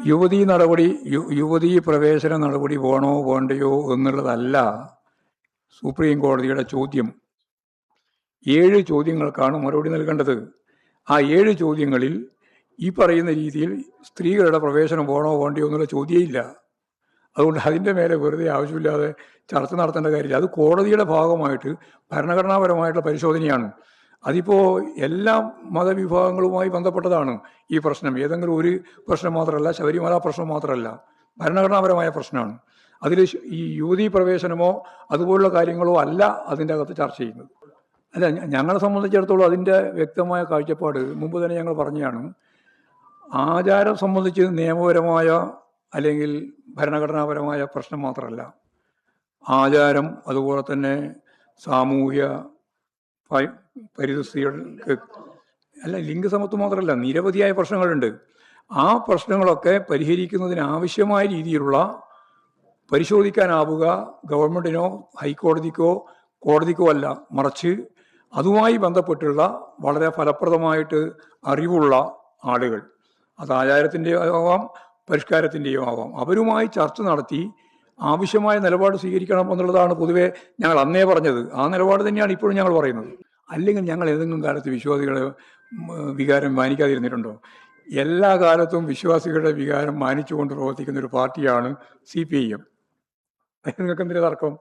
യുവതീ പ്രവേശന നടപടി വേണോ വേണ്ടയോ എന്നുള്ളതല്ല സുപ്രീം കോടതിയുടെ ചോദ്യം. 7 ചോദ്യങ്ങൾക്കാണ് മറുപടി നൽകേണ്ടത്. ആ 7 ചോദ്യങ്ങളിൽ ഈ പറയുന്ന രീതിയിൽ സ്ത്രീകളുടെ പ്രവേശനം വേണോ വേണ്ടയോ എന്നുള്ള ചോദ്യമില്ല. അതുകൊണ്ട് അതിൻ്റെ മേലെ വെറുതെ ആവശ്യമില്ലാതെ ചർച്ച നടത്തേണ്ട കാര്യമില്ല. അത് കോടതിയുടെ ഭാഗമായിട്ട് ഭരണഘടനാപരമായിട്ടുള്ള പരിശോധനയാണ്. അതിപ്പോൾ എല്ലാ മതവിഭാഗങ്ങളുമായി ബന്ധപ്പെട്ടതാണ് ഈ പ്രശ്നം. ഏതെങ്കിലും ഒരു പ്രശ്നം മാത്രമല്ല, ശബരിമല പ്രശ്നം മാത്രമല്ല, ഭരണഘടനാപരമായ പ്രശ്നമാണ്. അതിൽ ഈ യുവതീ പ്രവേശനമോ അതുപോലുള്ള കാര്യങ്ങളോ അല്ല അതിൻ്റെ അകത്ത് ചർച്ച ചെയ്യുന്നത്. അല്ല, ഞങ്ങളെ സംബന്ധിച്ചിടത്തോളം അതിൻ്റെ വ്യക്തമായ കാഴ്ചപ്പാട് മുമ്പ് തന്നെ ഞങ്ങൾ പറഞ്ഞതാണ്. ആചാരം സംബന്ധിച്ച് നിയമപരമായ അല്ലെങ്കിൽ ഭരണഘടനാപരമായ പ്രശ്നം മാത്രമല്ല, ആചാരം അതുപോലെ തന്നെ സാമൂഹ്യ പരിതസ്ഥിതികൾക്ക് അല്ല, ലിംഗസമത്വം മാത്രമല്ല, നിരവധിയായ പ്രശ്നങ്ങളുണ്ട്. ആ പ്രശ്നങ്ങളൊക്കെ പരിഹരിക്കുന്നതിന് ആവശ്യമായ രീതിയിലുള്ള പരിശോധിക്കാനാവുക ഗവൺമെൻറ്റിനോ ഹൈക്കോടതിക്കോ കോടതിക്കോ അല്ല, മറിച്ച് അതുമായി ബന്ധപ്പെട്ടുള്ള വളരെ ഫലപ്രദമായിട്ട് അറിവുള്ള ആളുകൾ, അത് ആചാരത്തിൻ്റെയോ ആവാം പരിഷ്കാരത്തിൻ്റെയോ ആവാം, അവരുമായി ചർച്ച നടത്തി ആവശ്യമായ നിലപാട് സ്വീകരിക്കണം എന്നുള്ളതാണ് പൊതുവെ ഞങ്ങൾ അന്നേ പറഞ്ഞത്. ആ നിലപാട് തന്നെയാണ് ഇപ്പോഴും ഞങ്ങൾ പറയുന്നത്. അല്ലെങ്കിൽ ഞങ്ങൾ ഏതെങ്കിലും കാലത്ത് വിശ്വാസികളെ വികാരം മാനിക്കാതിരുന്നിട്ടുണ്ടോ? എല്ലാ കാലത്തും വിശ്വാസികളുടെ വികാരം മാനിച്ചുകൊണ്ട് പ്രവർത്തിക്കുന്ന ഒരു പാർട്ടിയാണ് CPIM. നിങ്ങൾക്ക് എന്തിനാ തർക്കം?